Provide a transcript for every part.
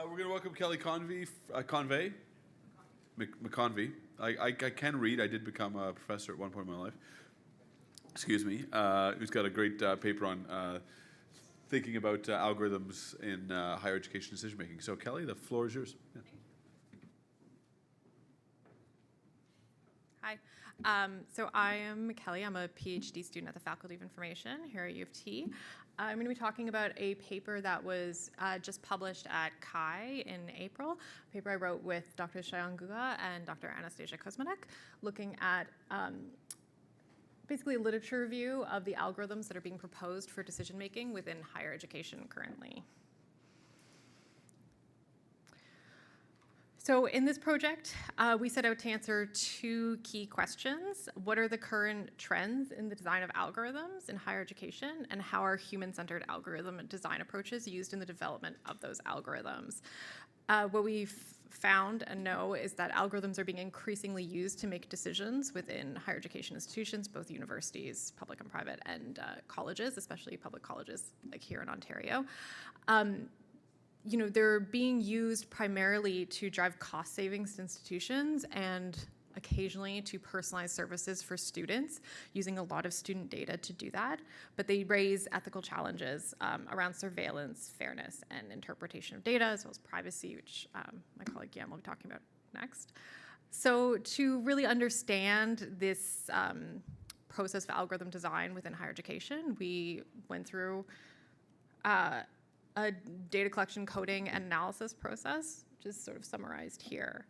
We're going to welcome Kelly McConvey. I can read. I did become a professor at one point in my life. Excuse me. Who's got a great paper on thinking about algorithms in higher education decision making. So Kelly, the floor is yours. Yeah. Hi. So I am Kelly. I'm a PhD student at the Faculty of Information here at U of T. I'm going to be talking about a paper that was just published at CHI in April, a paper I wrote with Dr. Shayan Guga and Dr. Anastasia Kuzmanek, looking at basically a literature review of the algorithms that are being proposed for decision making within higher education currently. So in this project, we set out to answer two key questions. What are the current trends in the design of algorithms in higher education, and how are human-centered algorithm and design approaches used in the development of those algorithms? What we've found and know is that algorithms are being increasingly used to make decisions within higher education institutions, both universities, public and private, and colleges, especially public colleges like here in Ontario. They're being used primarily to drive cost savings to institutions and occasionally to personalize services for students, using a lot of student data to do that. But they raise ethical challenges around surveillance, fairness, and interpretation of data, as well as privacy, which my colleague Yam will be talking about next. So to really understand this process of algorithm design within higher education, we went through a data collection, coding, and analysis process, which is sort of summarized here.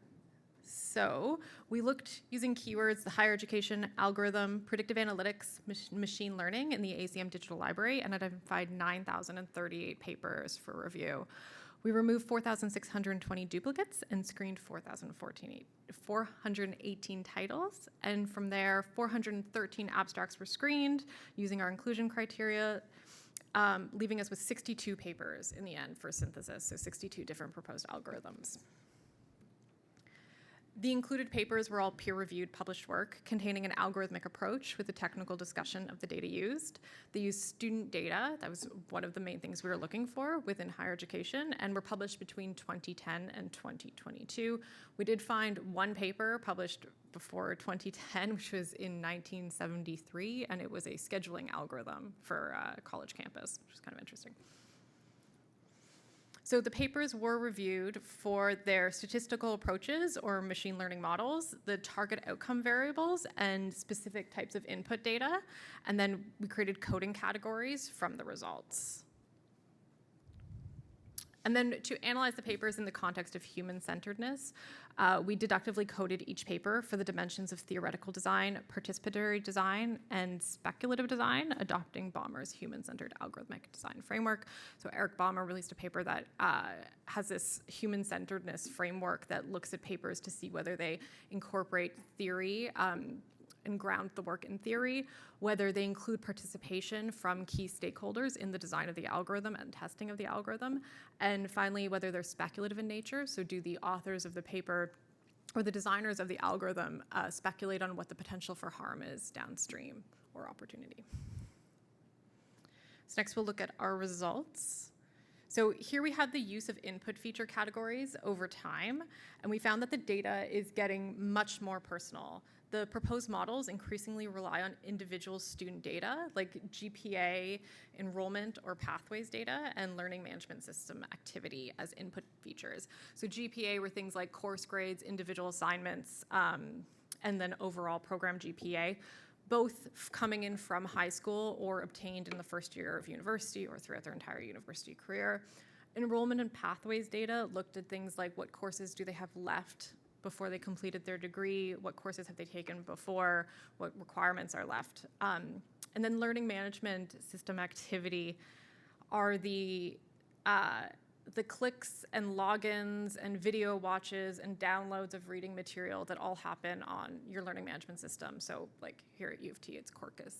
So we looked using keywords, the higher education algorithm, predictive analytics, machine learning in the ACM Digital Library, and identified 9,038 papers for review. We removed 4,620 duplicates and screened 418 titles. And from there, 413 abstracts were screened using our inclusion criteria, leaving us with 62 papers in the end for synthesis, so 62 different proposed algorithms. The included papers were all peer-reviewed published work containing an algorithmic approach with a technical discussion of the data used. They used student data. That was one of the main things we were looking for within higher education, and were published between 2010 and 2022. We did find one paper published before 2010, which was in 1973, and it was a scheduling algorithm for a college campus, which is kind of interesting. So the papers were reviewed for their statistical approaches or machine learning models, the target outcome variables, and specific types of input data. And then we created coding categories from the results. And then to analyze the papers in the context of human-centeredness, we deductively coded each paper for the dimensions of theoretical design, participatory design, and speculative design, adopting Baumer's human-centered algorithmic design framework. So Eric Baumer released a paper that has this human-centeredness framework that looks at papers to see whether they incorporate theory and ground the work in theory, whether they include participation from key stakeholders in the design of the algorithm and testing of the algorithm, and finally, whether they're speculative in nature, so do the authors of the paper or the designers of the algorithm speculate on what the potential for harm is downstream or opportunity. So next we'll look at our results. So here we have the use of input feature categories over time, and we found that the data is getting much more personal. The proposed models increasingly rely on individual student data, like GPA, enrollment, or pathways data, and learning management system activity as input features. So GPA were things like course grades, individual assignments, and then overall program GPA, both coming in from high school or obtained in the first year of university or throughout their entire university career. Enrollment and pathways data looked at things like what courses do they have left before they completed their degree, what courses have they taken before, what requirements are left. And then learning management system activity are the clicks and logins and video watches and downloads of reading material that all happen on your learning management system. So like here at U of T, it's corpus.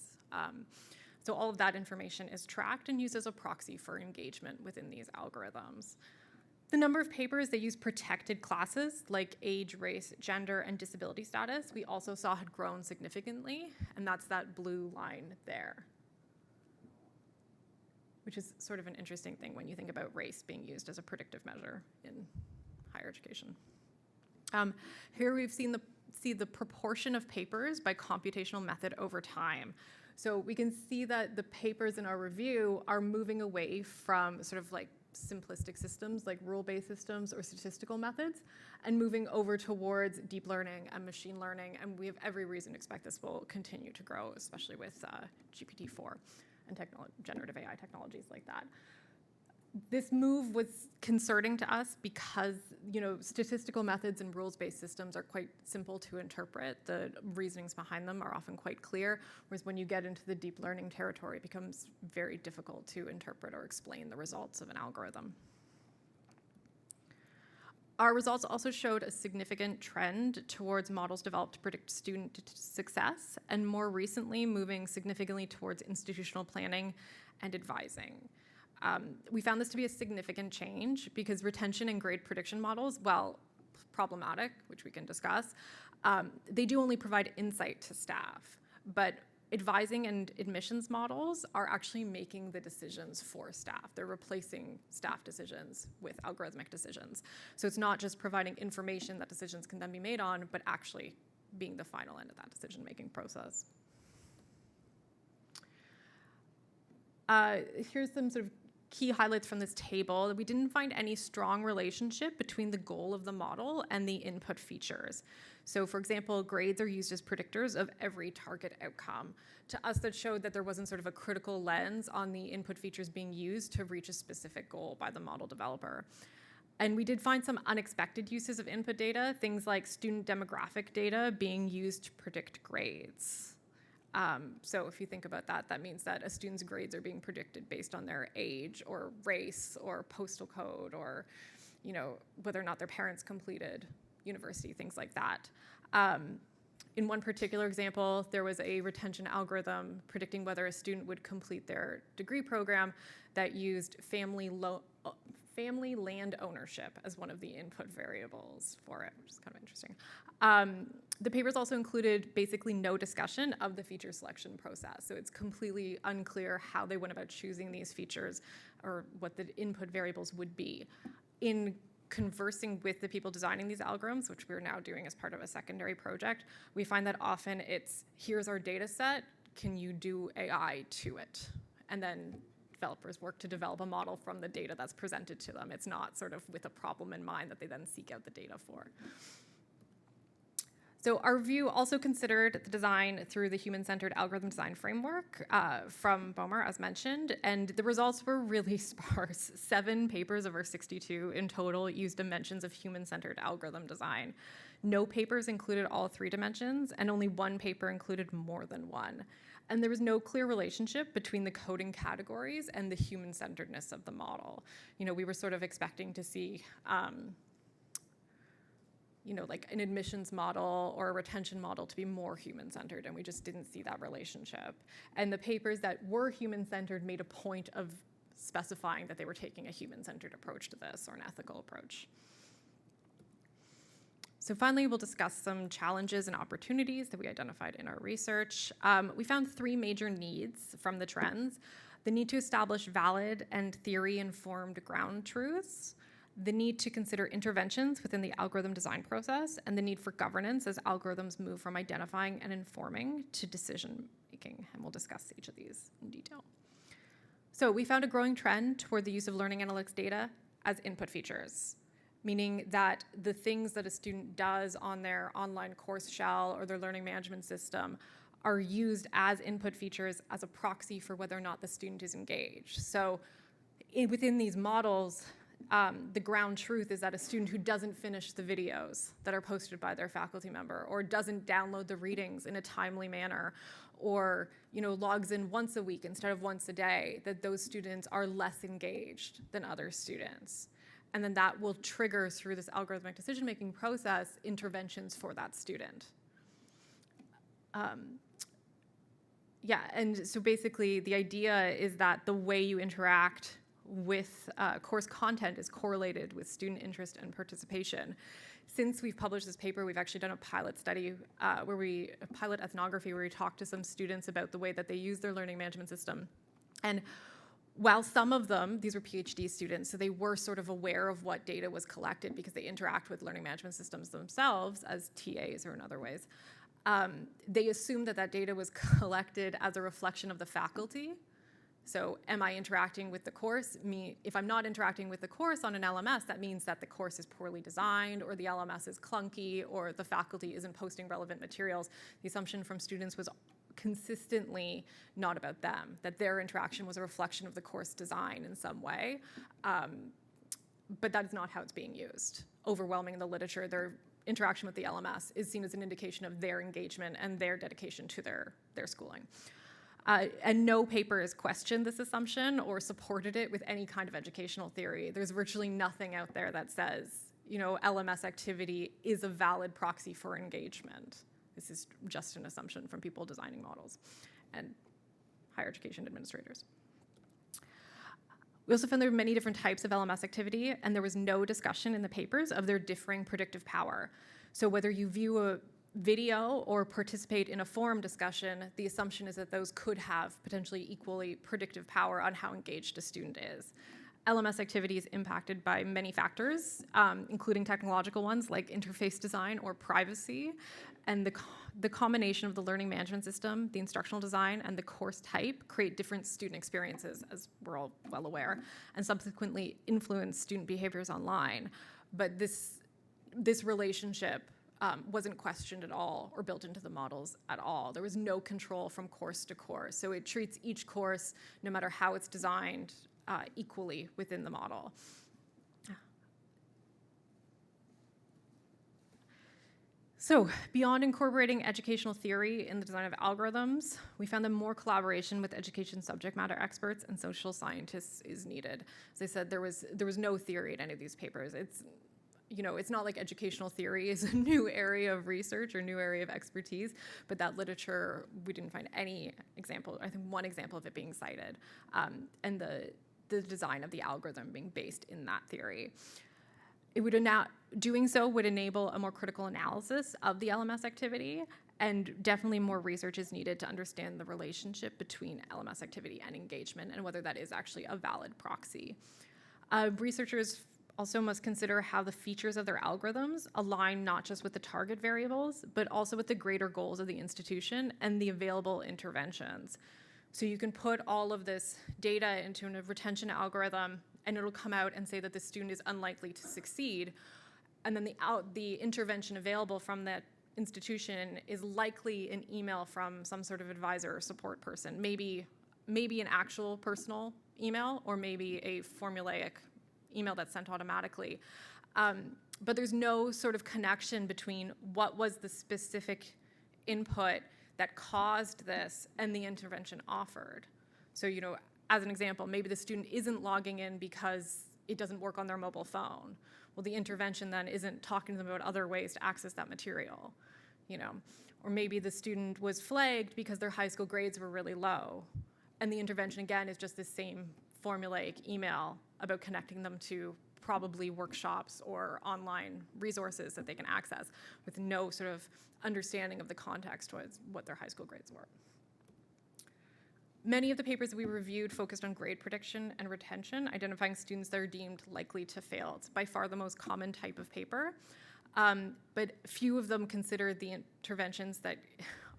So all of that information is tracked and used as a proxy for engagement within these algorithms. The number of papers that use protected classes like age, race, gender, and disability status, we also saw had grown significantly, and that's that blue line there. which is sort of an interesting thing when you think about race being used as a predictive measure in higher education. Here we've seen the proportion of papers by computational method over time. So we can see that the papers in our review are moving away from sort of like simplistic systems like rule-based systems or statistical methods and moving over towards deep learning and machine learning. And we have every reason to expect this will continue to grow, especially with GPT-4 and generative AI technologies like that. This move was concerning to us because, statistical methods and rules-based systems are quite simple to interpret. The reasonings behind them are often quite clear, whereas when you get into the deep learning territory, it becomes very difficult to interpret or explain the results of an algorithm. Our results also showed a significant trend towards models developed to predict student success, and more recently moving significantly towards institutional planning and advising. We found this to be a significant change because retention and grade prediction models, while problematic, which we can discuss, they do only provide insight to staff. But advising and admissions models are actually making the decisions for staff. They're replacing staff decisions with algorithmic decisions. So it's not just providing information that decisions can then be made on, but actually being the final end of that decision-making process. Here's some sort of key highlights from this table. We didn't find any strong relationship between the goal of the model and the input features. So for example, grades are used as predictors of every target outcome. To us, that showed that there wasn't sort of a critical lens on the input features being used to reach a specific goal by the model developer. And we did find some unexpected uses of input data, things like student demographic data being used to predict grades. So if you think about that, that means that a student's grades are being predicted based on their age or race or postal code or, whether or not their parents completed university, things like that. In one particular example, there was a retention algorithm predicting whether a student would complete their degree program that used family land ownership as one of the input variables for it, which is kind of interesting. The papers also included basically no discussion of the feature selection process. So it's completely unclear how they went about choosing these features or what the input variables would be. In conversing with the people designing these algorithms, which we're now doing as part of a secondary project, we find that often it's, here's our data set, can you do AI to it? And then developers work to develop a model from the data that's presented to them. It's not sort of with a problem in mind that they then seek out the data for. So our review also considered the design through the human-centered algorithm design framework from Boehmer, as mentioned, and the results were really sparse. 7 papers of our 62 in total used dimensions of human-centered algorithm design. No papers included all 3 dimensions, and only 1 paper included more than 1. And there was no clear relationship between the coding categories and the human-centeredness of the model. We were sort of expecting to see like an admissions model or a retention model to be more human-centered, and we just didn't see that relationship. And the papers that were human-centered made a point of specifying that they were taking a human-centered approach to this, or an ethical approach. So finally, we'll discuss some challenges and opportunities that we identified in our research. We found 3 major needs from the trends: the need to establish valid and theory-informed ground truths, the need to consider interventions within the algorithm design process, and the need for governance as algorithms move from identifying and informing to decision-making. And we'll discuss each of these in detail. So we found a growing trend toward the use of learning analytics data as input features, meaning that the things that a student does on their online course shell or their learning management system are used as input features as a proxy for whether or not the student is engaged. So within these models, the ground truth is that a student who doesn't finish the videos that are posted by their faculty member, or doesn't download the readings in a timely manner, or logs in once a week instead of once a day, that those students are less engaged than other students. And then that will trigger, through this algorithmic decision-making process, interventions for that student. And so basically the idea is that the way you interact with course content is correlated with student interest and participation. Since we've published this paper, we've actually done a pilot study a pilot ethnography where we talked to some students about the way that they use their learning management system. And While some of them, these were PhD students, so they were sort of aware of what data was collected because they interact with learning management systems themselves as TAs or in other ways, they assumed that that data was collected as a reflection of the faculty. So am I interacting with the course? If I'm not interacting with the course on an LMS, that means that the course is poorly designed, or the LMS is clunky, or the faculty isn't posting relevant materials. The assumption from students was consistently not about them, that their interaction was a reflection of the course design in some way. But that is not how it's being used. Overwhelming in the literature, their interaction with the LMS is seen as an indication of their engagement and their dedication to their schooling. And no paper has questioned this assumption or supported it with any kind of educational theory. There's virtually nothing out there that says, LMS activity is a valid proxy for engagement. This is just an assumption from people designing models and higher education administrators. We also found there were many different types of LMS activity, and there was no discussion in the papers of their differing predictive power. So whether you view a video or participate in a forum discussion, the assumption is that those could have potentially equally predictive power on how engaged a student is. LMS activity is impacted by many factors, including technological ones like interface design or privacy, and the combination of the learning management system, the instructional design, and the course type create different student experiences, as we're all well aware, and subsequently influence student behaviors online. But this relationship wasn't questioned at all or built into the models at all. There was no control from course to course. So it treats each course, no matter how it's designed, equally within the model. So beyond incorporating educational theory in the design of algorithms, we found that more collaboration with education subject matter experts and social scientists is needed. As I said, there was no theory in any of these papers. It's not like educational theory is a new area of research or new area of expertise, but that literature, we didn't find any example, I think one example of it being cited, and the design of the algorithm being based in that theory. Doing so would enable a more critical analysis of the LMS activity, and definitely more research is needed to understand the relationship between LMS activity and engagement and whether that is actually a valid proxy. Researchers also must consider how the features of their algorithms align not just with the target variables, but also with the greater goals of the institution and the available interventions. So you can put all of this data into a retention algorithm, and it'll come out and say that the student is unlikely to succeed. And then the intervention available from that institution is likely an email from some sort of advisor or support person, maybe an actual personal email, or maybe a formulaic email that's sent automatically. But there's no sort of connection between what was the specific input that caused this and the intervention offered. So, as an example, maybe the student isn't logging in because it doesn't work on their mobile phone. Well, the intervention then isn't talking to them about other ways to access that material, Or maybe the student was flagged because their high school grades were really low. And the intervention, again, is just the same formulaic email about connecting them to probably workshops or online resources that they can access with no sort of understanding of the context towards what their high school grades were. Many of the papers that we reviewed focused on grade prediction and retention, identifying students that are deemed likely to fail. It's by far the most common type of paper, but few of them consider the interventions that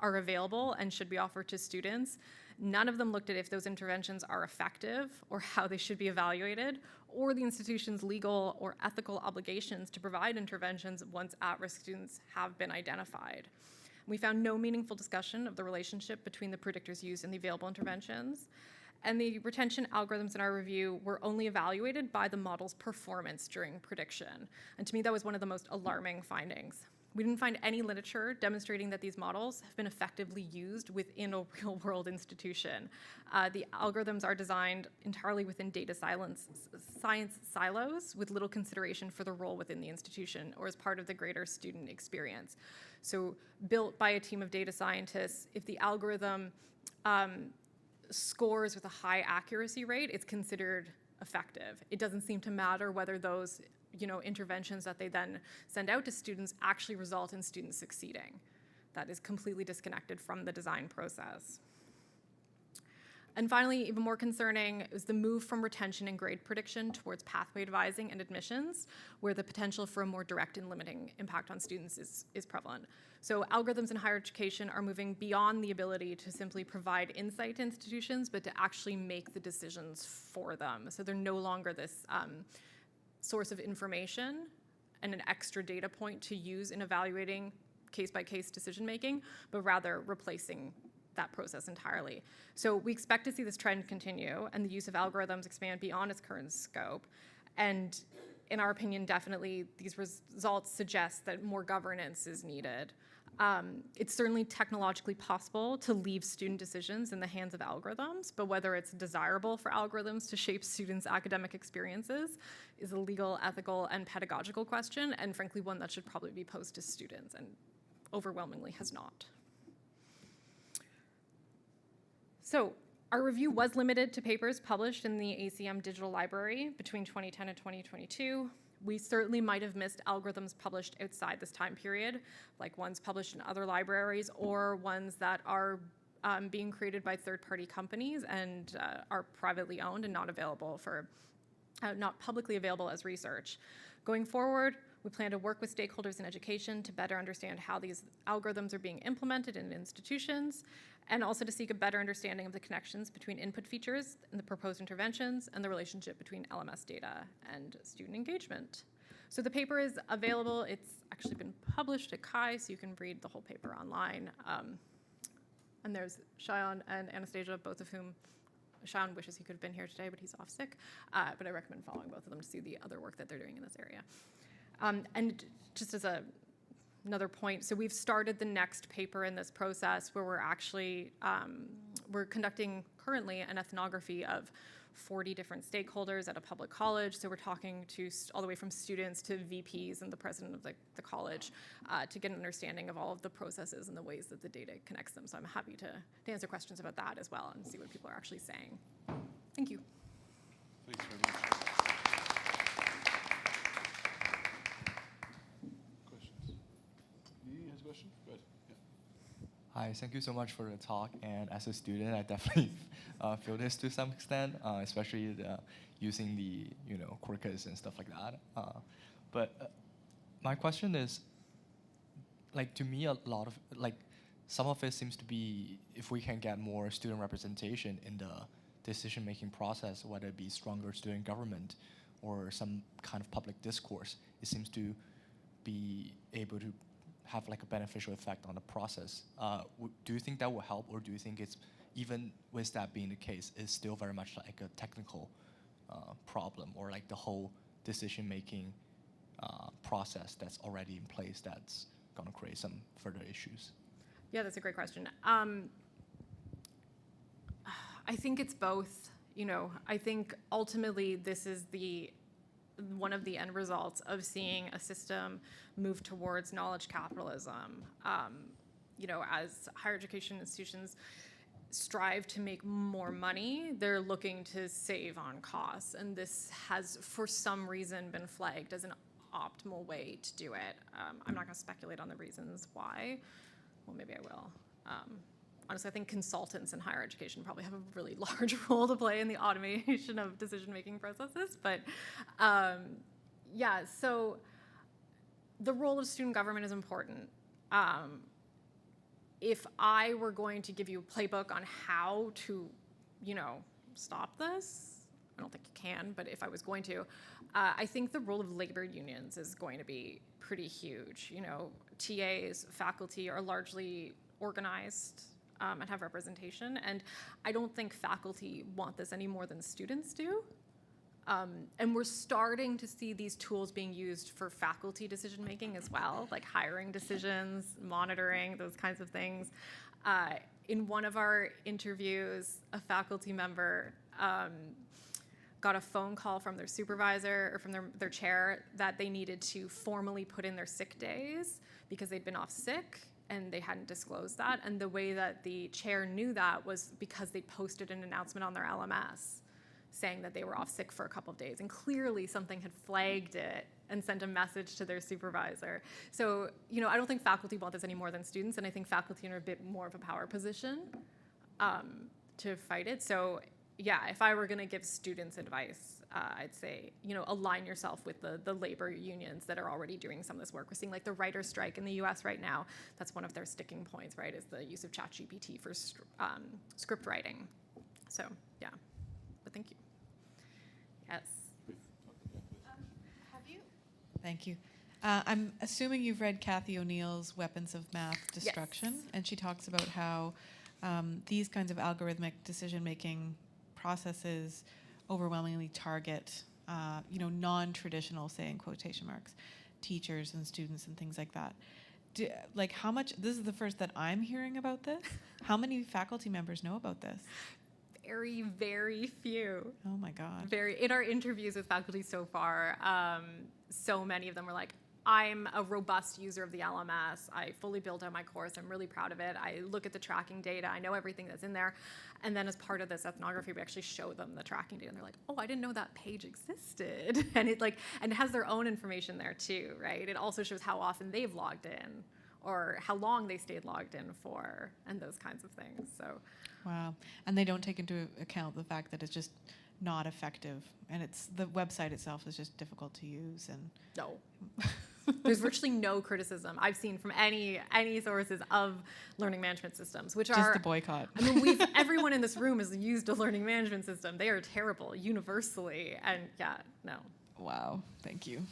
are available and should be offered to students. None of them looked at if those interventions are effective or how they should be evaluated, or the institution's legal or ethical obligations to provide interventions once at-risk students have been identified. We found no meaningful discussion of the relationship between the predictors used and the available interventions, and the retention algorithms in our review were only evaluated by the model's performance during prediction. And to me, that was one of the most alarming findings. We didn't find any literature demonstrating that these models have been effectively used within a real-world institution. The algorithms are designed entirely within data science silos with little consideration for the role within the institution or as part of the greater student experience. So built by a team of data scientists, if the algorithm scores with a high accuracy rate, it's considered effective. It doesn't seem to matter whether those interventions that they then send out to students actually result in students succeeding. That is completely disconnected from the design process. And finally, even more concerning is the move from retention and grade prediction towards pathway advising and admissions, where the potential for a more direct and limiting impact on students is prevalent. So algorithms in higher education are moving beyond the ability to simply provide insight to institutions, but to actually make the decisions for them. So they're no longer this source of information and an extra data point to use in evaluating case-by-case decision-making, but rather replacing that process entirely. So we expect to see this trend continue and the use of algorithms expand beyond its current scope. And in our opinion, definitely these results suggest that more governance is needed. It's certainly technologically possible to leave student decisions in the hands of algorithms, but whether it's desirable for algorithms to shape students' academic experiences is a legal, ethical, and pedagogical question, and frankly, one that should probably be posed to students, and overwhelmingly has not. So our review was limited to papers published in the ACM Digital Library between 2010 and 2022. We certainly might have missed algorithms published outside this time period, like ones published in other libraries or ones that are being created by third-party companies and are privately owned and not available for, not publicly available as research. Going forward, we plan to work with stakeholders in education to better understand how these algorithms are being implemented in institutions, and also to seek a better understanding of the connections between input features and the proposed interventions and the relationship between LMS data and student engagement. So the paper is available. It's actually been published at CHI, so you can read the whole paper online. And there's Shayan and Anastasia, both of whom, Shayan wishes he could have been here today, but he's off sick. But I recommend following both of them to see the other work that they're doing in this area. And just as another point, so we've started the next paper in this process where we're actually, we're conducting currently an ethnography of 40 different stakeholders at a public college. So we're talking to all the way from students to VPs and the president of the college to get an understanding of all of the processes and the ways that the data connects them. So I'm happy to answer questions about that as well and see what people are actually saying. Thank you. Thanks very much. Questions? He has a question? Go ahead. Yeah. Hi, thank you so much for the talk. And as a student, I definitely feel this to some extent, especially using the corpus and stuff like that. But my question is, like, to me, a lot of some of it seems to be if we can get more student representation in the decision-making process, whether it be stronger student government or some kind of public discourse, it seems to be able to have like a beneficial effect on the process. Do you think that will help, or do you think it's, even with that being the case, is still very much like a technical problem, or like the whole decision-making process that's already in place that's going to create some further issues? Yeah, that's a great question. I think it's both. I think ultimately this is one of the end results of seeing a system move towards knowledge capitalism. As higher education institutions strive to make more money, they're looking to save on costs. And this has, for some reason, been flagged as an optimal way to do it. I'm not going to speculate on the reasons why. Well, maybe I will. Honestly, I think consultants in higher education probably have a really large role to play in the automation of decision-making processes. But yeah, so the role of student government is important. If I were going to give you a playbook on how to, stop this, I don't think you can, but if I was going to, I think the role of labor unions is going to be pretty huge. TAs, faculty are largely organized and have representation, and I don't think faculty want this any more than students do. And we're starting to see these tools being used for faculty decision-making as well, like hiring decisions, monitoring, those kinds of things. In one of our interviews, a faculty member got a phone call from their supervisor or from their chair that they needed to formally put in their sick days because they'd been off sick and they hadn't disclosed that. And the way that the chair knew that was because they posted an announcement on their LMS saying that they were off sick for a couple of days. And clearly something had flagged it and sent a message to their supervisor. So, I don't think faculty want this any more than students, and I think faculty are in a bit more of a power position. to fight it. So yeah, if I were going to give students advice, I'd say, align yourself with the labor unions that are already doing some of this work. We're seeing like the writer's strike in the US right now. That's one of their sticking points, right, is the use of ChatGPT for script writing. So yeah, but thank you. Yes. Have you? Thank you. I'm assuming you've read Kathy O'Neill's Weapons of Math Destruction, Yes. and she talks about how these kinds of algorithmic decision-making processes overwhelmingly target, non-traditional, say in quotation marks, teachers and students and things like that. How much? This is the first that I'm hearing about this. How many faculty members know about this? Very, very few. Oh my God. In our interviews with faculty so far, so many of them were like, I'm a robust user of the LMS. I fully built out my course. I'm really proud of it. I look at the tracking data. I know everything that's in there. And then as part of this ethnography, we actually show them the tracking data. And they're like, oh, I didn't know that page existed. And it has their own information there too, right? It also shows how often they've logged in or how long they stayed logged in for and those kinds of things. So, Wow. And they don't take into account the fact that it's just not effective. And the website itself is just difficult to use. And no. There's virtually no criticism I've seen from any sources of learning management systems, which just are the boycott. I mean, everyone in this room has used a learning management system. They are terrible universally, and yeah, no. Wow. Thank you.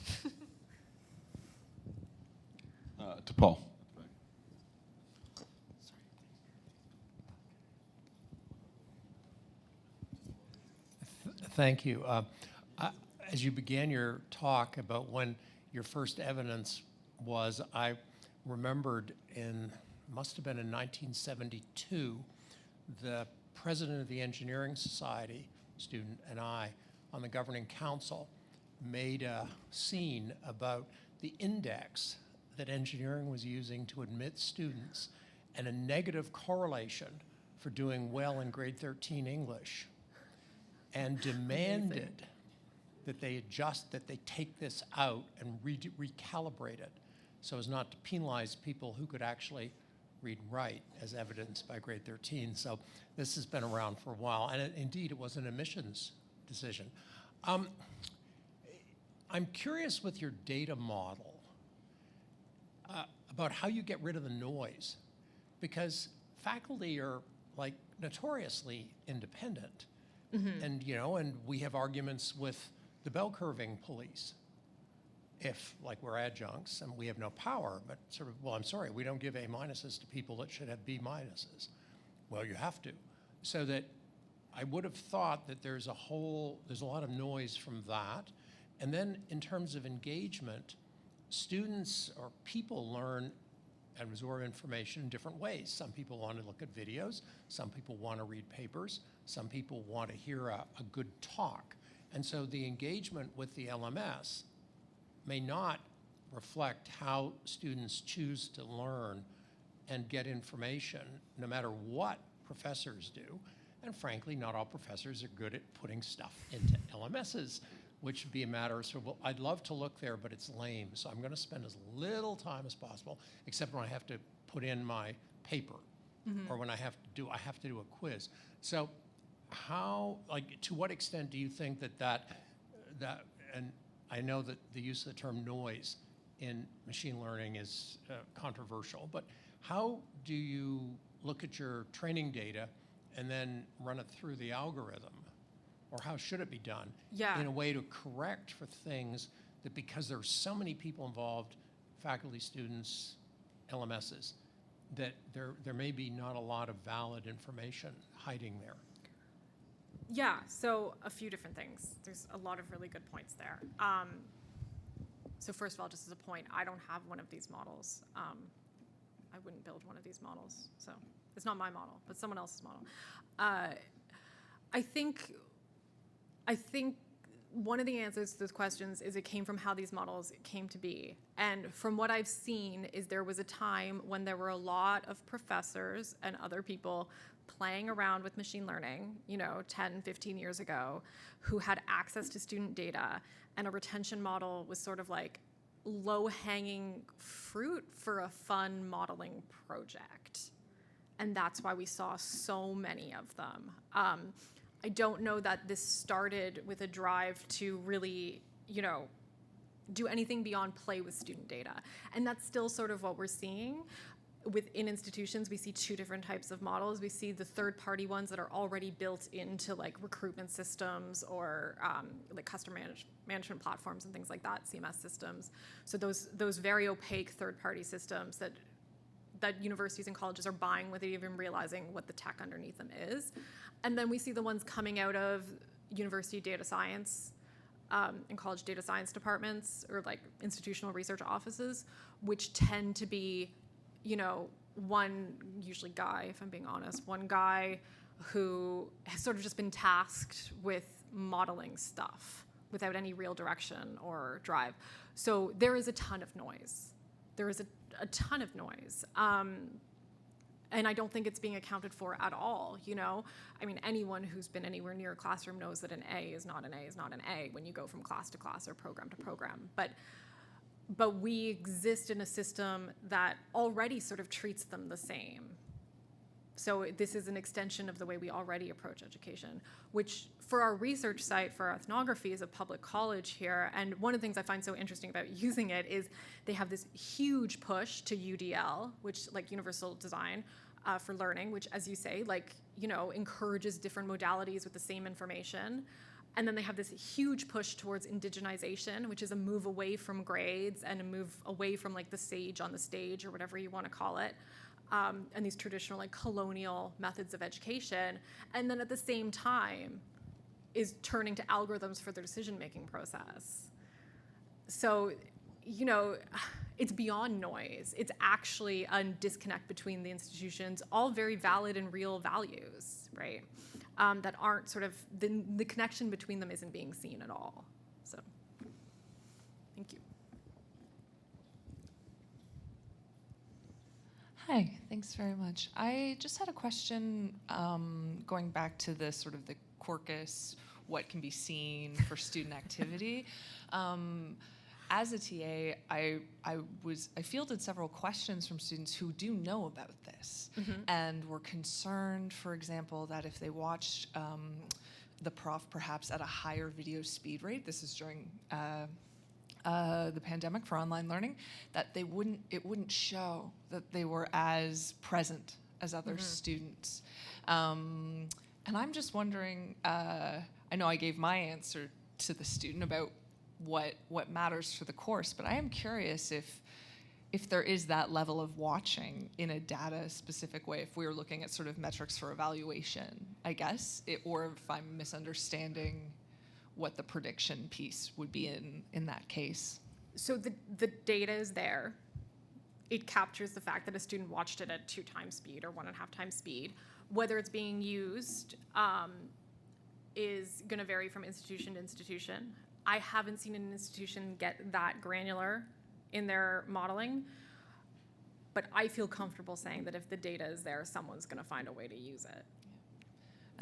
To Paul. Thank you. As you began your talk about when your first evidence was, I remembered must have been in 1972, the president of the Engineering Society, student, and I, on the governing council, made a scene about the index that engineering was using to admit students and a negative correlation for doing well in grade 13 English, and demanded that they take this out and recalibrate it so as not to penalize people who could actually read and write, as evidenced by grade 13. So this has been around for a while, and indeed it was an admissions decision. I'm curious with your data model about how you get rid of the noise, because faculty are like notoriously independent. Mm-hmm. And we have arguments with the bell curving police. If, like, we're adjuncts and we have no power, but sort of, well, I'm sorry, we don't give A minuses to people that should have B minuses. Well, you have to. So that I would have thought that there's a lot of noise from that. And then in terms of engagement, students or people learn and absorb information in different ways. Some people want to look at videos. Some people want to read papers. Some people want to hear a good talk. And so the engagement with the LMS may not reflect how students choose to learn and get information, no matter what professors do. And frankly, not all professors are good at putting stuff into LMSs, which would be a matter of sort of, well, I'd love to look there, but it's lame. So I'm going to spend as little time as possible, except when I have to put in my paper, or when I have to do a quiz. So to what extent do you think that, and I know that the use of the term noise in machine learning is controversial, but how do you look at your training data and then run it through the algorithm? Or how should it be done? Yeah. In a way to correct for things that, because there are so many people involved, faculty, students, LMSs, that there may be not a lot of valid information hiding there. Yeah, so a few different things. There's a lot of really good points there. So first of all, just as a point, I don't have one of these models. I wouldn't build one of these models. So it's not my model, but someone else's model. I think one of the answers to those questions is it came from how these models came to be. And from what I've seen is there was a time when there were a lot of professors and other people playing around with machine learning, 10, 15 years ago, who had access to student data, and a retention model was sort of like low-hanging fruit for a fun modeling project. And that's why we saw so many of them. I don't know that this started with a drive to really, do anything beyond play with student data. And that's still sort of what we're seeing. Within institutions, we see two different types of models. We see the third-party ones that are already built into like recruitment systems or like customer management platforms and things like that, CMS systems. So those very opaque third-party systems that universities and colleges are buying without even realizing what the tech underneath them is. And then we see the ones coming out of university data science and college data science departments or like institutional research offices, which tend to be, one usually guy, if I'm being honest, one guy who has sort of just been tasked with modeling stuff without any real direction or drive. So there is a ton of noise. There is a ton of noise. And I don't think it's being accounted for at all, I mean, anyone who's been anywhere near a classroom knows that an A is not an A is not an A when you go from class to class or program to program. But we exist in a system that already sort of treats them the same. So this is an extension of the way we already approach education, which for our research site, for our ethnography, is a public college here. And one of the things I find so interesting about using it is they have this huge push to UDL, which like universal design for learning, which, as you say, encourages different modalities with the same information. And then they have this huge push towards indigenization, which is a move away from grades and a move away from like the sage on the stage or whatever you want to call it. And these traditional like colonial methods of education. And then at the same time is turning to algorithms for their decision-making process. So, it's beyond noise. It's actually a disconnect between the institutions, all very valid and real values, right? That aren't sort of, the connection between them isn't being seen at all. So, thank you. Hi, thanks very much. I just had a question going back to the sort of the corpus, what can be seen for student activity. As a TA, I fielded several questions from students who do know about this and were concerned, for example, that if they watched the prof perhaps at a higher video speed rate, this is during the pandemic for online learning, that it wouldn't show that they were as present as other students. And I'm just wondering, I know I gave my answer to the student about what matters for the course, but I am curious if there is that level of watching in a data specific way, if we were looking at sort of metrics for evaluation, I guess, or if I'm misunderstanding what the prediction piece would be in that case. So the data is there. It captures the fact that a student watched it at 2 times speed or 1.5 times speed. Whether it's being used is going to vary from institution to institution. I haven't seen an institution get that granular in their modeling, but I feel comfortable saying that if the data is there, someone's going to find a way to use it.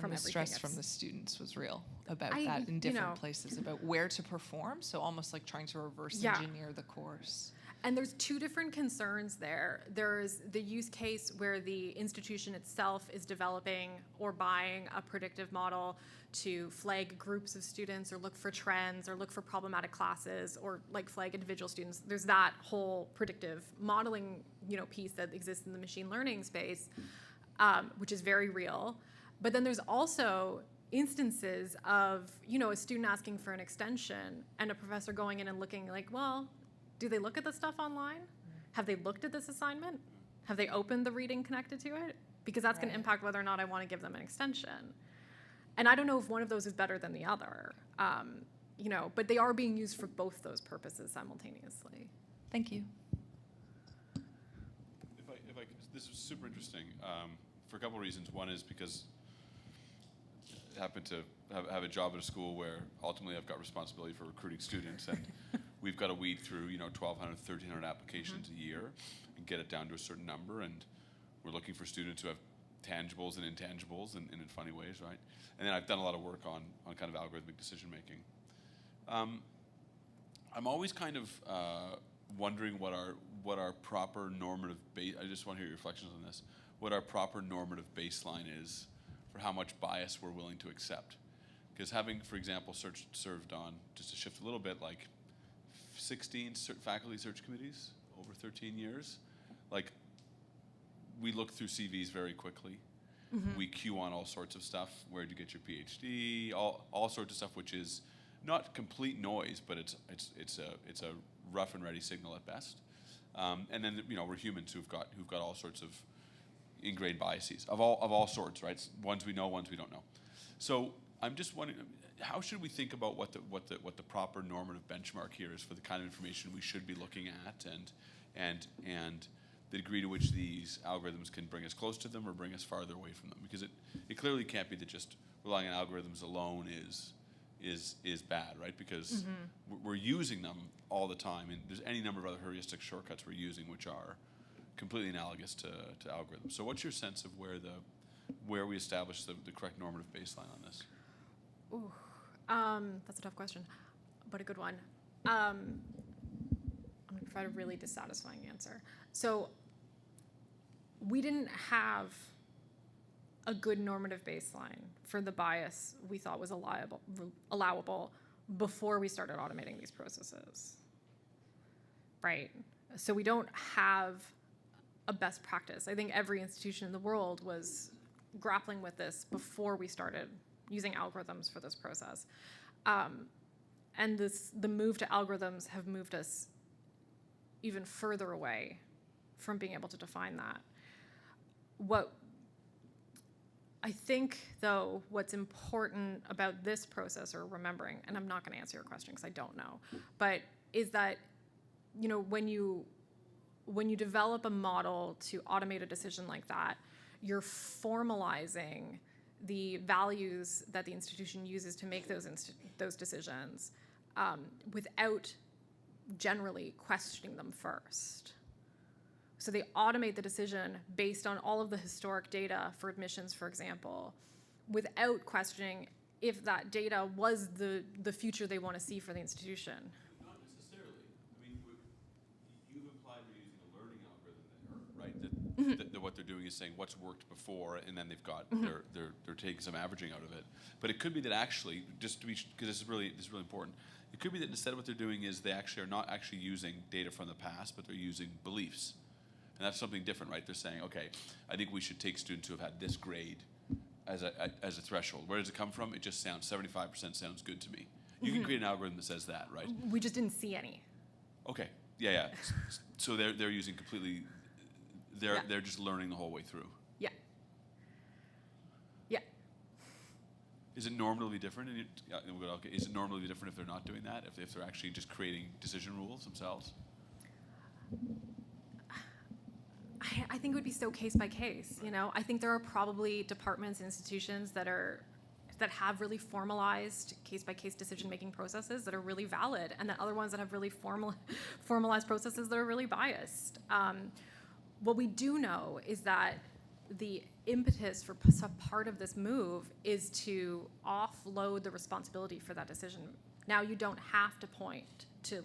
And the stress from the students was real about that in different places, about where to perform, so almost like trying to reverse engineer the course. And there's 2 different concerns there. There's the use case where the institution itself is developing or buying a predictive model to flag groups of students or look for trends or look for problematic classes or like flag individual students. There's that whole predictive modeling, piece that exists in the machine learning space, which is very real. But then there's also instances of, a student asking for an extension and a professor going in and looking like, well, do they look at the stuff online? Have they looked at this assignment? Have they opened the reading connected to it? Because that's going to impact whether or not I want to give them an extension. And I don't know if one of those is better than the other, but they are being used for both those purposes simultaneously. Thank you. If I this is super interesting for a couple of reasons. One is because I happen to have a job at a school where ultimately I've got responsibility for recruiting students, and we've got to weed through 1,200, 1,300 applications a year and get it down to a certain number, and we're looking for students who have tangibles and intangibles and in funny ways, right? And then I've done a lot of work on kind of algorithmic decision making. I'm always kind of wondering what our proper normative base. I just want to hear your reflections on this. what our proper normative baseline is for how much bias we're willing to accept. Because having, for example, served on, just to shift a little bit, like 16 faculty search committees over 13 years, like we look through CVs very quickly. We queue on all sorts of stuff. Where did you get your PhD? All sorts of stuff, which is not complete noise, but it's a rough and ready signal at best. And then we're humans who've got all sorts of ingrained biases of all sorts, right? Ones we know, ones we don't know. So I'm just wondering, how should we think about what the proper normative benchmark here is for the kind of information we should be looking at, and the degree to which these algorithms can bring us close to them or bring us farther away from them? Because it clearly can't be that just relying on algorithms alone is bad, right? Because we're using them all the time, and there's any number of other heuristic shortcuts we're using which are completely analogous to algorithms. So what's your sense of where we establish the correct normative baseline on this? Ooh, that's a tough question, but a good one. I'm going to provide a really dissatisfying answer. So we didn't have a good normative baseline for the bias we thought was allowable before we started automating these processes, right? So we don't have a best practice. I think every institution in the world was grappling with this before we started using algorithms for this process. And the move to algorithms have moved us even further away from being able to define that. What I think, though, what's important about this process, or remembering, and I'm not going to answer your question because I don't know, but is that, when you develop a model to automate a decision like that, you're formalizing the values that the institution uses to make those decisions without generally questioning them first. So they automate the decision based on all of the historic data for admissions, for example, without questioning if that data was the future they want to see for the institution. Not necessarily. I mean, you've implied we're using a learning algorithm there, right? That what they're doing is saying what's worked before, and then they've got they're taking some averaging out of it. But it could be that actually, just to be, because this is really important, it could be that instead what they're doing is they actually are not actually using data from the past, but they're using beliefs. And that's something different, right? They're saying, okay, I think we should take students who have had this grade as a threshold. Where does it come from? It just sounds, 75% sounds good to me. You can create an algorithm that says that, right? We just didn't see any. Okay, yeah. So they're using completely, they're just learning the whole way through. Yeah. Is it normatively different? Is it normatively different if they're not doing that? If they're actually just creating decision rules themselves? I think it would be so case by case. I think there are probably departments and institutions that have really formalized case by case decision making processes that are really valid, and then other ones that have really formalized processes that are really biased. What we do know is that the impetus for part of this move is to offload the responsibility for that decision. Now you don't have to point to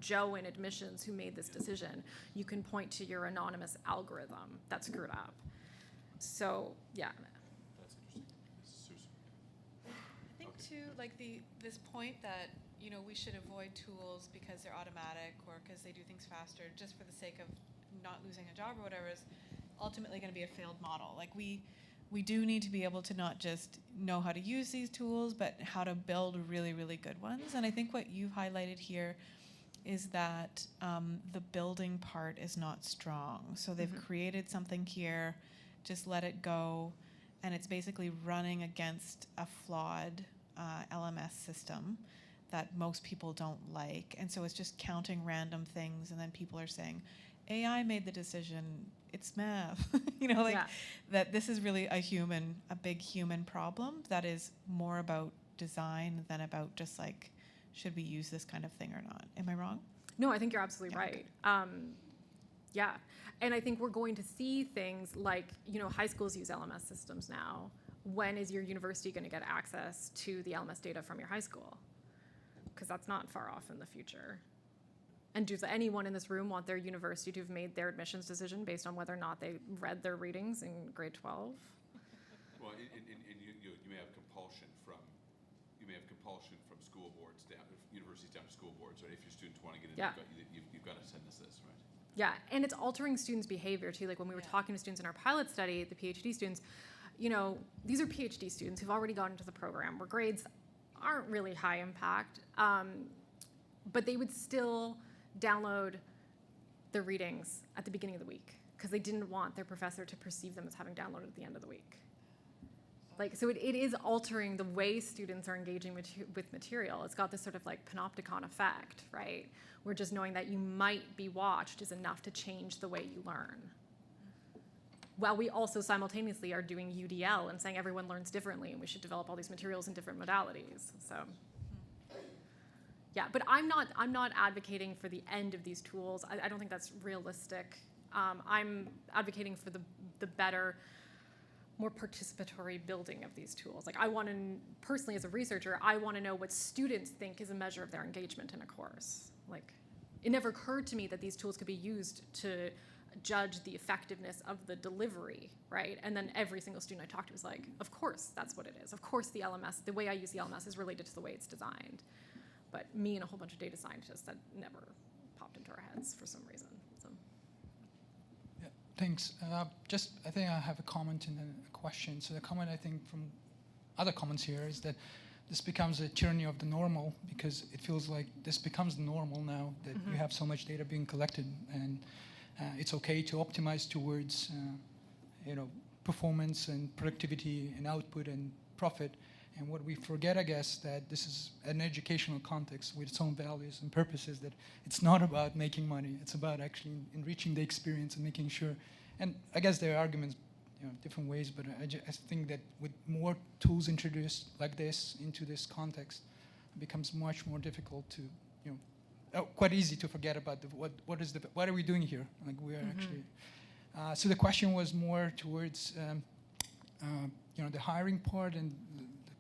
Joe in admissions who made this decision. You can point to your anonymous algorithm that screwed up. So yeah. That's interesting. I think too, this point that we should avoid tools because they're automatic or because they do things faster, just for the sake of not losing a job or whatever, is ultimately going to be a failed model. We do need to be able to not just know how to use these tools, but how to build really, really good ones. And I think what you've highlighted here is that the building part is not strong. So they've created something here, just let it go, and it's basically running against a flawed LMS system that most people don't like. And so it's just counting random things, and then people are saying, AI made the decision, it's math. That this is really a big human problem that is more about design than about just should we use this kind of thing or not? Am I wrong? No, I think you're absolutely right. Yeah. And I think we're going to see things like, high schools use LMS systems now. When is your university going to get access to the LMS data from your high school? Because that's not far off in the future. And does anyone in this room want their university to have made their admissions decision based on whether or not they read their readings in grade 12? Well, and you may have compulsion from school boards down, universities down to school boards, right? If your students want to get in, Yeah. you've got to send us this, right? Yeah, and it's altering students' behavior too. Like when we were talking to students in our pilot study, the PhD students, these are PhD students who've already gotten into the program where grades aren't really high impact, but they would still download their readings at the beginning of the week because they didn't want their professor to perceive them as having downloaded at the end of the week. Like, so it is altering the way students are engaging with material. It's got this sort of like panopticon effect, right? Where just knowing that you might be watched is enough to change the way you learn. While we also simultaneously are doing UDL and saying everyone learns differently and we should develop all these materials in different modalities. So, yeah, but I'm not advocating for the end of these tools. I don't think that's realistic. I'm advocating for the better, more participatory building of these tools. Like I want to, personally as a researcher, I want to know what students think is a measure of their engagement in a course. Like it never occurred to me that these tools could be used to judge the effectiveness of the delivery, right? And then every single student I talked to was like, of course that's what it is. Of course the LMS, the way I use the LMS is related to the way it's designed. But me and a whole bunch of data scientists, that never popped into our heads for some reason. So. Yeah, thanks. I think I have a comment and then a question. So the comment I think from other comments here is that this becomes a tyranny of the normal because it feels like this becomes the normal now that you have so much data being collected and it's okay to optimize towards performance and productivity and output and profit. And what we forget, I guess, that this is an educational context with its own values and purposes, that it's not about making money. It's about actually enriching the experience and making sure. And I guess there are arguments, different ways, but I think that with more tools introduced like this into this context, it becomes much more difficult to, quite easy to forget about what are we doing here? Like we are actually. So the question was more towards, the hiring part and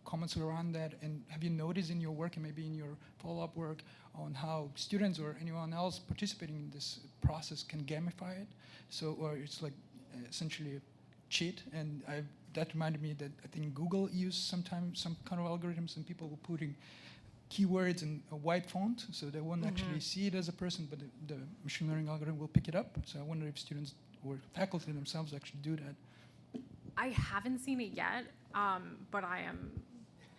comments around that, and have you noticed in your work and maybe in your follow-up work on how students or anyone else participating in this process can gamify it? So, or it's like essentially a cheat, and that reminded me that I think Google used sometimes some kind of algorithms and people were putting keywords in a white font, so they won't actually see it as a person, but the machine learning algorithm will pick it up. So I wonder if students or faculty themselves actually do that. I haven't seen it yet, but I am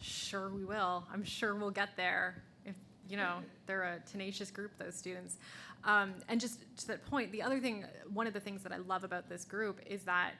sure we will. I'm sure we'll get there. If they're a tenacious group, those students. And just to that point, one of the things that I love about this group is that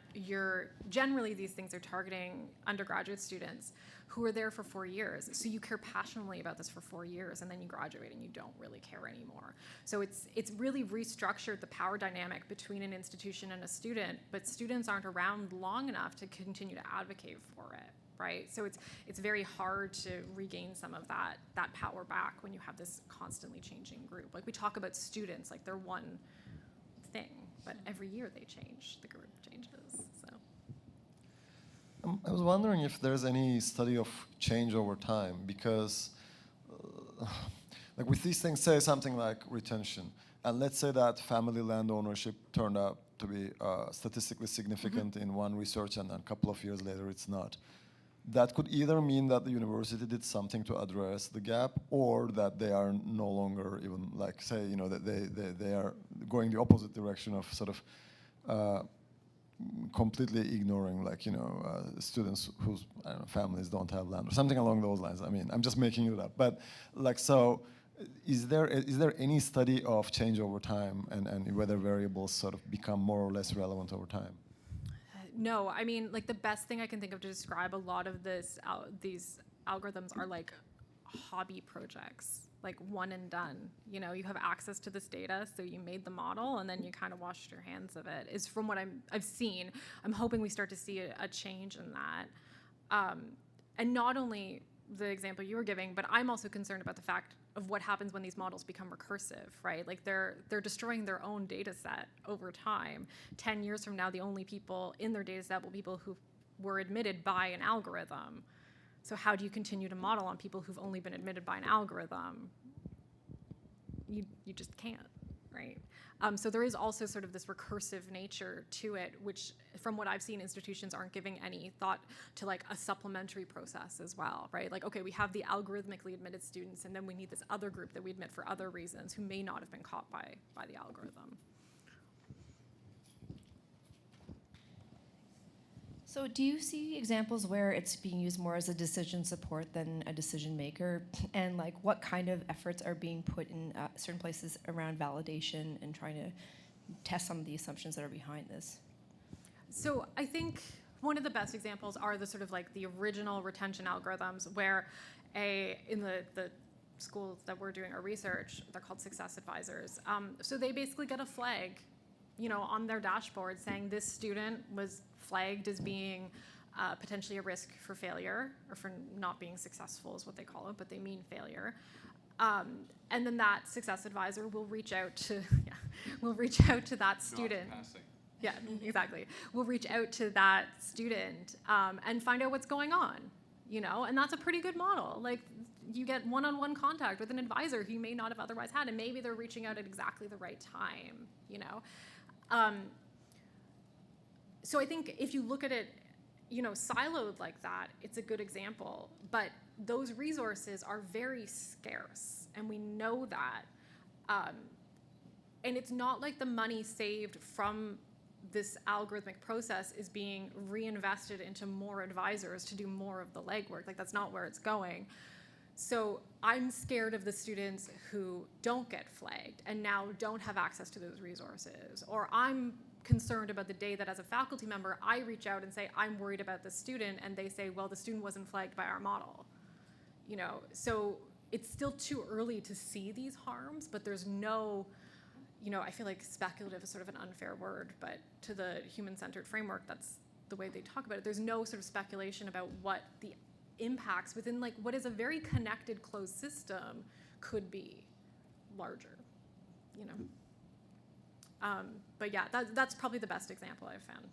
generally these things are targeting undergraduate students who are there for 4 years. So you care passionately about this for 4 years, and then you graduate and you don't really care anymore. So it's really restructured the power dynamic between an institution and a student, but students aren't around long enough to continue to advocate for it, right? So it's very hard to regain some of that power back when you have this constantly changing group. Like we talk about students like they're one thing, but every year they change, the group changes, so. I was wondering if there's any study of change over time, because like with these things, say something like retention, and let's say that family land ownership turned out to be statistically significant in one research, and then a couple of years later it's not. That could either mean that the university did something to address the gap, or that they are no longer even, like, say, that they are going the opposite direction of sort of completely ignoring, like, students whose families don't have land or something along those lines. I mean, I'm just making it up. But like, so is there any study of change over time and whether variables sort of become more or less relevant over time? No, I mean, like the best thing I can think of to describe a lot of these algorithms are like hobby projects, like one and done. You have access to this data, so you made the model and then you kind of washed your hands of it, is from what I've seen. I'm hoping we start to see a change in that. And not only the example you were giving, but I'm also concerned about the fact of what happens when these models become recursive, right? Like they're destroying their own data set over time. 10 years from now, the only people in their data set will be people who were admitted by an algorithm. So how do you continue to model on people who've only been admitted by an algorithm? you just can't, right? So there is also sort of this recursive nature to it, which from what I've seen, institutions aren't giving any thought to like a supplementary process as well, right? Like, okay, we have the algorithmically admitted students, and then we need this other group that we admit for other reasons who may not have been caught by the algorithm. So do you see examples where it's being used more as a decision support than a decision maker? And like what kind of efforts are being put in certain places around validation and trying to test some of the assumptions that are behind this? So I think one of the best examples are the sort of like the original retention algorithms where in the schools that we're doing our research, they're called success advisors. So they basically get a flag, on their dashboard saying this student was flagged as being potentially a risk for failure or for not being successful is what they call it, but they mean failure. And then that success advisor will reach out to that student. Not passing. Yeah, exactly. We'll reach out to that student and find out what's going on, and that's a pretty good model. Like you get one-on-one contact with an advisor who you may not have otherwise had, and maybe they're reaching out at exactly the right time, So I think if you look at it, siloed like that, it's a good example. But those resources are very scarce, and we know that. And it's not like the money saved from this algorithmic process is being reinvested into more advisors to do more of the legwork. Like that's not where it's going. So I'm scared of the students who don't get flagged and now don't have access to those resources. Or I'm concerned about the day that as a faculty member, I reach out and say, I'm worried about the student, and they say, well, the student wasn't flagged by our model. So it's still too early to see these harms, but there's no, I feel like speculative is sort of an unfair word, but to the human-centered framework, that's the way they talk about it. There's no sort of speculation about what the impacts within like what is a very connected closed system could be larger, But yeah, that's probably the best example I've found.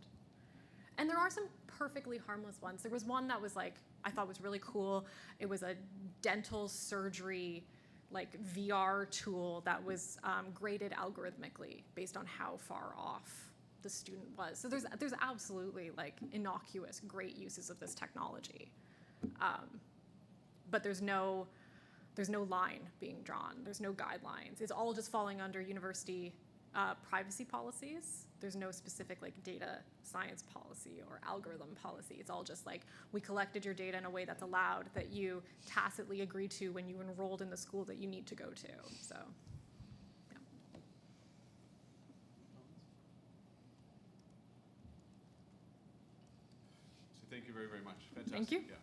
And there are some perfectly harmless ones. There was one that was like, I thought was really cool. It was a dental surgery like VR tool that was graded algorithmically based on how far off the student was. So there's absolutely like innocuous, great uses of this technology. But there's no line being drawn. There's no guidelines. It's all just falling under university privacy policies. There's no specific like data science policy or algorithm policy. It's all just like, we collected your data in a way that's allowed, that you tacitly agree to when you enrolled in the school that you need to go to. So, yeah. So thank you very, very much. Fantastic. Thank you. Yeah.